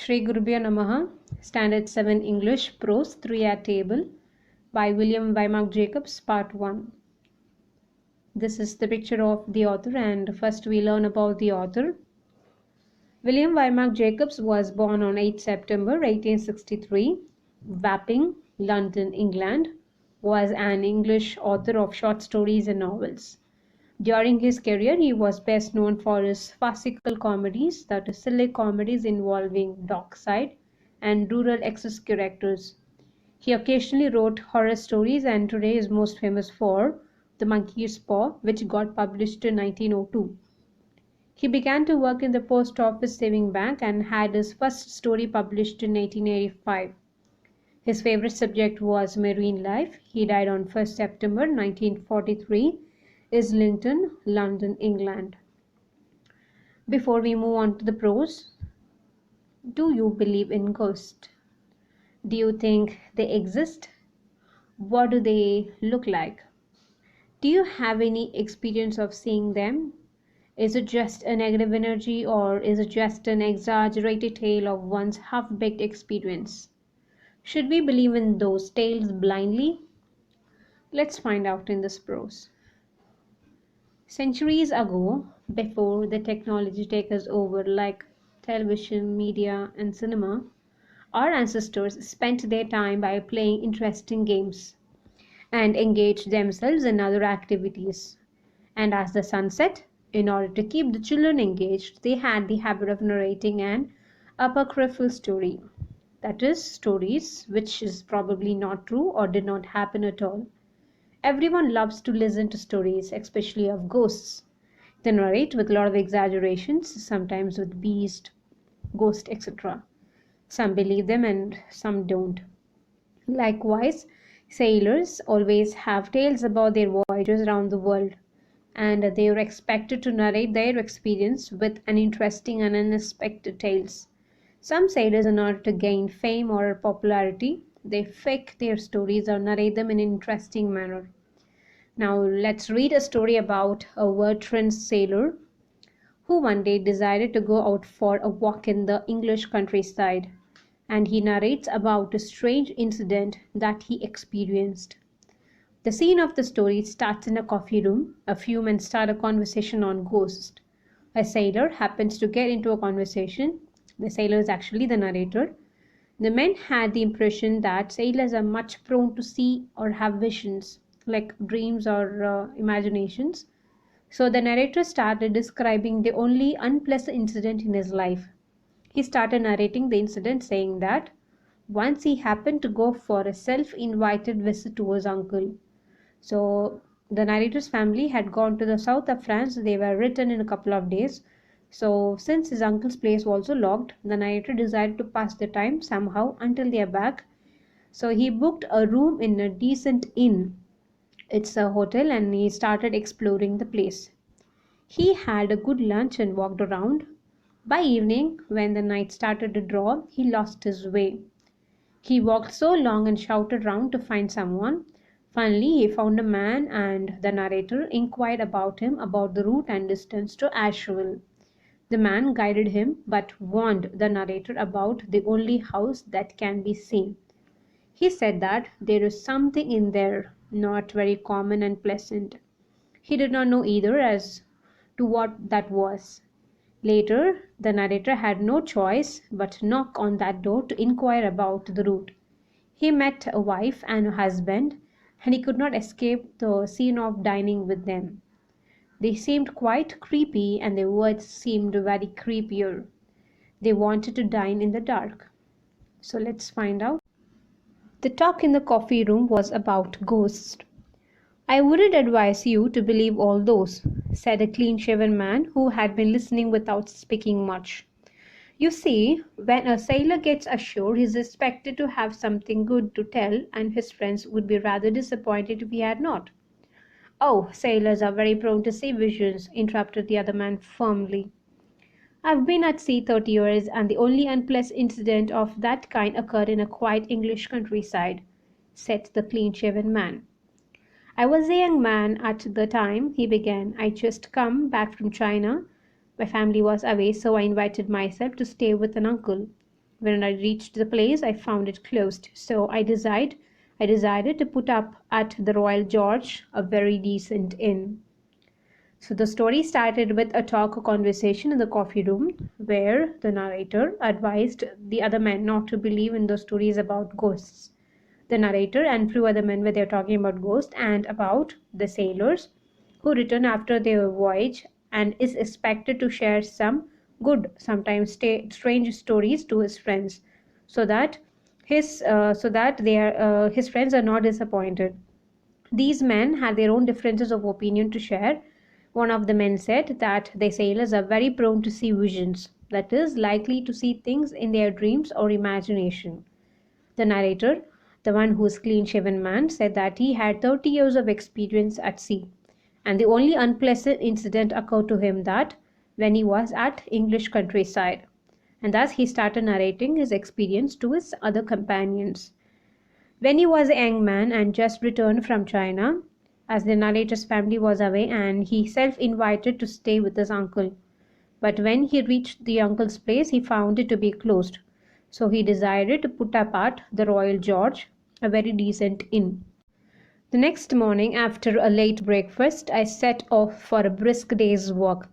Shri Gurubhyo Namaha, Standard 7 English, Prose 3 at Table by William Waymark Jacobs, Part 1. This is the picture of the author, and first we learn about the author. William Waymark Jacobs was born on 8 September 1863, Wapping, London, England, was an English author of short stories and novels. During his career, he was best known for his farcical comedies, that is, silly comedies involving dockside and rural excess characters. He occasionally wrote horror stories and today is most famous for The Monkey's Paw, which got published in 1902. He began to work in the Post Office Saving Bank and had his first story published in 1885. His favorite subject was marine life. He died on 1st September 1943. Islington, London, England. Before we move on to the prose, do you believe in ghosts? Do you think they exist? What do they look like? Do you have any experience of seeing them? Is it just a negative energy or is it just an exaggerated tale of one's half-baked experience? Should we believe in those tales blindly? Let's find out in this prose. Centuries ago, before the technology took us over like television, media, and cinema, our ancestors spent their time by playing interesting games and engaged themselves in other activities. And as the sun set, in order to keep the children engaged, they had the habit of narrating an apocryphal story. That is, stories which is probably not true or did not happen at all. Everyone loves to listen to stories, especially of ghosts. They narrate with a lot of exaggerations, sometimes with beast, ghost, etc. Some believe them and some don't. Likewise, sailors always have tales about their voyages around the world, and they are expected to narrate their experience with an interesting and unexpected tales. Some sailors, in order to gain fame or popularity, they fake their stories or narrate them in an interesting manner. Now let's read a story about a veteran sailor who one day decided to go out for a walk in the English countryside, and he narrates about a strange incident that he experienced. The scene of the story starts in a coffee room. A few men start a conversation on ghosts. A sailor happens to get into a conversation. The sailor is actually the narrator. The men had the impression that sailors are much prone to see or have visions, like dreams or imaginations. So the narrator started describing the only unpleasant incident in his life. He started narrating the incident saying that once he happened to go for a self-invited visit to his uncle. So the narrator's family had gone to the south of France. They were returned in a couple of days. So since his uncle's place was also locked, the narrator decided to pass the time somehow until they are back. So he booked a room in a decent inn. It's a hotel, and he started exploring the place. He had a good lunch and walked around. By evening, when the night started to draw, he lost his way. He walked so long and shouted round to find someone. Finally, he found a man, and the narrator inquired about him, about the route and distance to Asheville. The man guided him, but warned the narrator about the only house that can be seen. He said that there is something in there, not very common and pleasant. He did not know either as to what that was. Later, the narrator had no choice but to knock on that door to inquire about the route. He met a wife and a husband, and he could not escape the scene of dining with them. They seemed quite creepy, and their words seemed very creepier. They wanted to dine in the dark. So let's find out. The talk in the coffee room was about ghosts. "I wouldn't advise you to believe all those," said a clean-shaven man who had been listening without speaking much. "You see, when a sailor gets ashore, he is expected to have something good to tell, and his friends would be rather disappointed if he had not." "Oh, sailors are very prone to see visions," interrupted the other man firmly. "I've been at sea 30 years, and the only unpleasant incident of that kind occurred in a quiet English countryside," said the clean-shaven man. "I was a young man at the time," he began. "I'd just come back from China. My family was away, so I invited myself to stay with an uncle. When I reached the place, I found it closed. So I decided to put up at the Royal George, a very decent inn. So the story started with a talk or conversation in the coffee room where the narrator advised the other men not to believe in those stories about ghosts. The narrator and few other men were there talking about ghosts and about the sailors who return after their voyage and is expected to share some good, sometimes strange stories to his friends, so that his friends are not disappointed. These men had their own differences of opinion to share. One of the men said that the sailors are very prone to see visions, that is, likely to see things in their dreams or imagination. The narrator, the one who's clean shaven man, said that he had 30 years of experience at sea, and the only unpleasant incident occurred to him that when he was at English countryside. And thus he started narrating his experience to his other companions. When he was a young man and just returned from China, as the narrator's family was away, and he self invited to stay with his uncle. But when he reached the uncle's place, he found it to be closed. So he decided to put up at the Royal George, a very decent inn. The next morning, after a late breakfast, I set off for a brisk day's walk.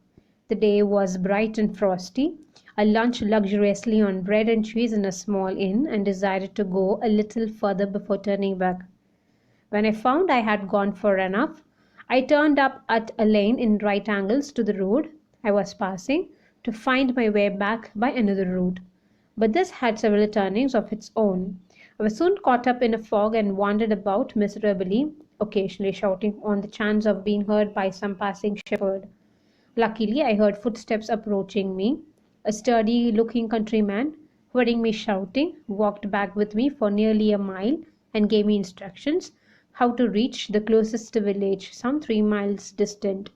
The day was bright and frosty. I lunched luxuriously on bread and cheese in a small inn and decided to go a little further before turning back. When I found I had gone far enough, I turned up at a lane in right angles to the road I was passing to find my way back by another route. But this had several turnings of its own. I was soon caught up in a fog and wandered about miserably, occasionally shouting on the chance of being heard by some passing shepherd. Luckily, I heard footsteps approaching me. A sturdy looking countryman, hearing me shouting, walked back with me for nearly a mile and gave me instructions how to reach the closest village, some 3 miles distant.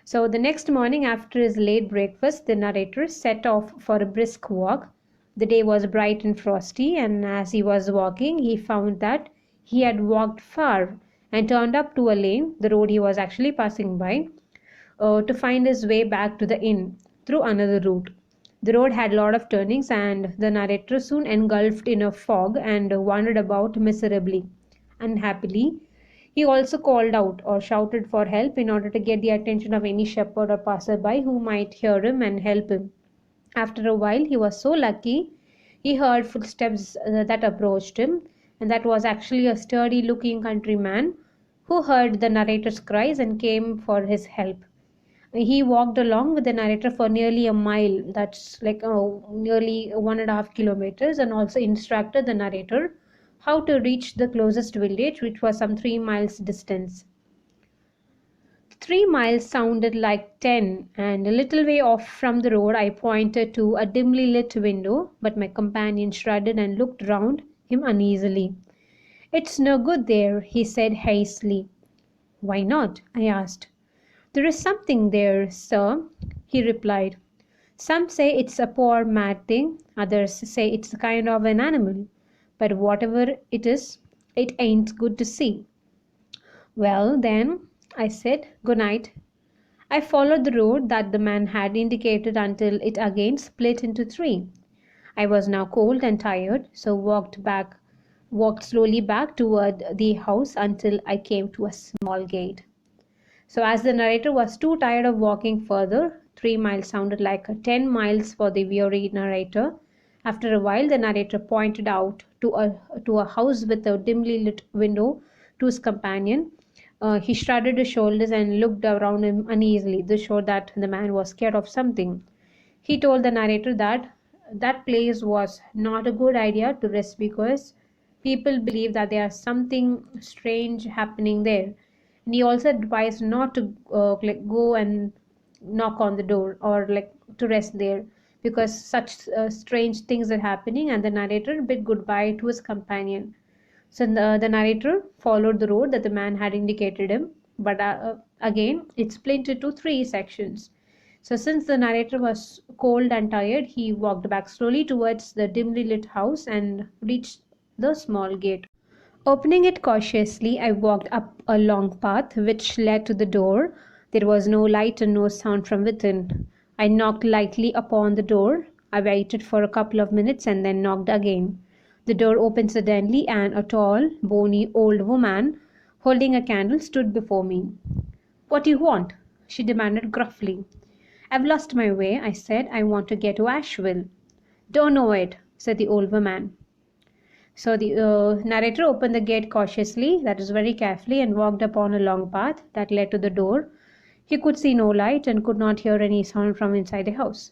So the next morning, after his late breakfast, the narrator set off for a brisk walk. The day was bright and frosty, and as he was walking, he found that he had walked far and turned up to a lane, the road he was actually passing by, to find his way back to the inn through another route. The road had a lot of turnings, and the narrator soon engulfed in a fog and wandered about miserably. Unhappily, he also called out or shouted for help in order to get the attention of any shepherd or passerby who might hear him and help him. After a while, he was so lucky he heard footsteps that approached him, and that was actually a sturdy looking countryman who heard the narrator's cries and came for his help. He walked along with the narrator for nearly a mile, that's like nearly 1.5 kilometers, and also instructed the narrator how to reach the closest village, which was some 3 miles distance. 3 miles sounded like 10, and a little way off from the road I pointed to a dimly lit window, but my companion shrugged and looked round him uneasily. "It's no good there," he said hastily. "Why not?" I asked. "There is something there, sir," he replied. "Some say it's a poor mad thing, others say it's a kind of an animal, but whatever it is, it ain't good to see." "Well, then," I said, "good night." I followed the road that the man had indicated until it again split into three. I was now cold and tired, so walked slowly back toward the house until I came to a small gate. So as the narrator was too tired of walking further, 3 miles sounded like 10 miles for the weary narrator. After a while, the narrator pointed out to a house with a dimly lit window to his companion. He shrugged his shoulders and looked around him uneasily. This showed that the man was scared of something. He told the narrator that that place was not a good idea to rest because people believe that there is something strange happening there. And he also advised not to go and knock on the door or to rest there because such strange things are happening. And the narrator bid goodbye to his companion. So the narrator followed the road that the man had indicated him, but again it split into three sections. So since the narrator was cold and tired, he walked back slowly towards the dimly lit house and reached the small gate. Opening it cautiously, I walked up a long path which led to the door. There was no light and no sound from within. I knocked lightly upon the door. I waited for a couple of minutes and then knocked again. The door opened suddenly and a tall, bony old woman holding a candle stood before me. "What do you want?" she demanded gruffly. "I've lost my way," I said. "I want to get to Asheville." "Don't know it," said the old woman. So the narrator opened the gate cautiously, that is very carefully, and walked upon a long path that led to the door. He could see no light and could not hear any sound from inside the house.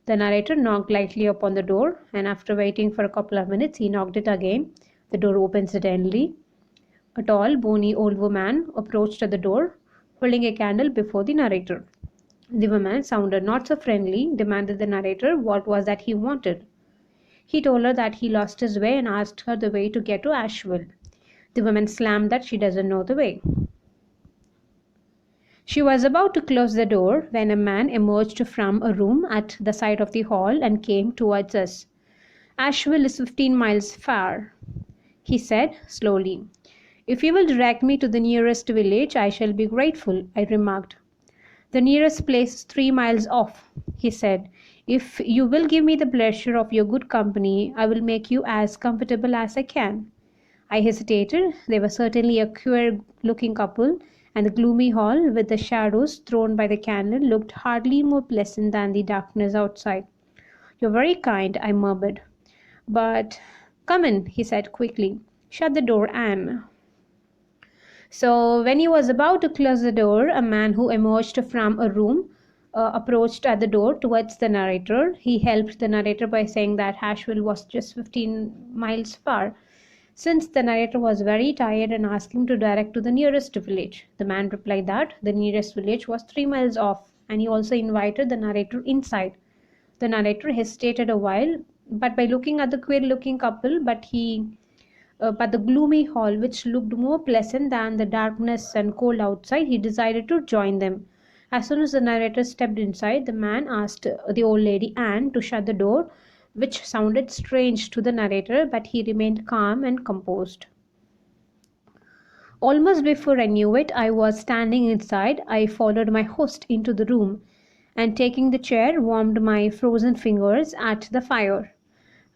The narrator knocked lightly upon the door, and after waiting for a couple of minutes, he knocked it again. The door opened suddenly. A tall, bony old woman approached the door, holding a candle before the narrator. The woman sounded not so friendly, demanded the narrator what was that he wanted. He told her that he lost his way and asked her the way to get to Asheville. The woman slammed that she doesn't know the way. She was about to close the door when a man emerged from a room at the side of the hall and came towards us. "Asheville is 15 miles far," he said slowly. "If you will direct me to the nearest village, I shall be grateful," I remarked. "The nearest place is 3 miles off," he said. "If you will give me the pleasure of your good company, I will make you as comfortable as I can." I hesitated. They were certainly a queer-looking couple, and the gloomy hall, with the shadows thrown by the candle, looked hardly more pleasant than the darkness outside. "You're very kind," I murmured. "But—" "Come in," he said quickly. "Shut the door, Anne." So when he was about to close the door, a man who emerged from a room approached at the door towards the narrator. He helped the narrator by saying that Asheville was just 15 miles far. Since the narrator was very tired and asked him to direct to the nearest village, the man replied that the nearest village was 3 miles off, and he also invited the narrator inside. The narrator hesitated a while, but by looking at the queer-looking couple, but the gloomy hall, which looked more pleasant than the darkness and cold outside, he decided to join them. As soon as the narrator stepped inside, the man asked the old lady Anne to shut the door, which sounded strange to the narrator, but he remained calm and composed. Almost before I knew it, I was standing inside. I followed my host into the room, and taking the chair, warmed my frozen fingers at the fire.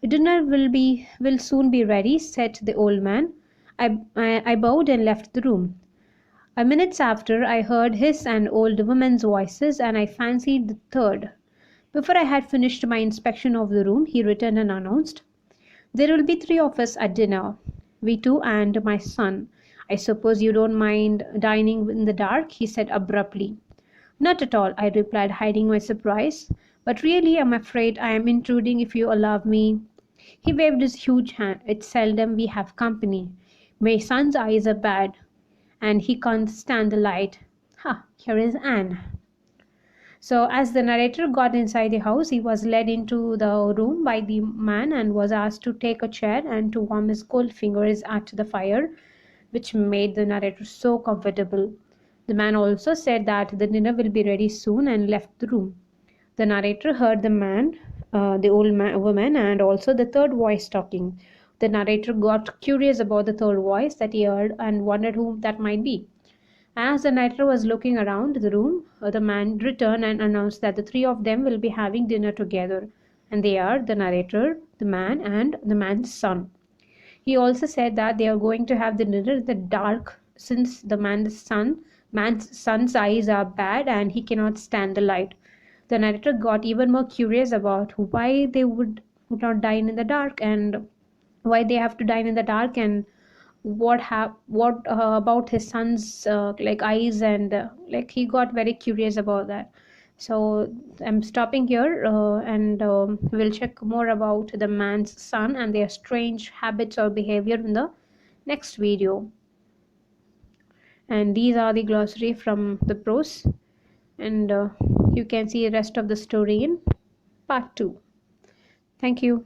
"Dinner will soon be ready," said the old man. I bowed and left the room. A minute after, I heard his and old woman's voices, and I fancied the third. Before I had finished my inspection of the room, he returned and announced, "There will be 3 of us at dinner. We two and my son. I suppose you don't mind dining in the dark?" he said abruptly. "Not at all," I replied, hiding my surprise. "But really, I'm afraid I am intruding if you allow me." He waved his huge hand. "It's seldom we have company. My son's eyes are bad, and he can't stand the light. Ha, here is Anne." So as the narrator got inside the house, he was led into the room by the man and was asked to take a chair and to warm his cold fingers at the fire, which made the narrator so comfortable. The man also said that the dinner will be ready soon and left the room. The narrator heard the old woman, and also the third voice talking. The narrator got curious about the third voice that he heard and wondered who that might be. As the narrator was looking around the room, the man returned and announced that the 3 of them will be having dinner together, and they are the narrator, the man, and the man's son. He also said that they are going to have the dinner in the dark, since the man's son's eyes are bad and he cannot stand the light. The narrator got even more curious about why they would not dine in the dark, and why they have to dine in the dark, and what about his son's like eyes, and like he got very curious about that. So I'm stopping here, and we'll check more about the man's son and their strange habits or behavior in the next video. And these are the glossary from the prose, and you can see the rest of the story in part 2. Thank you.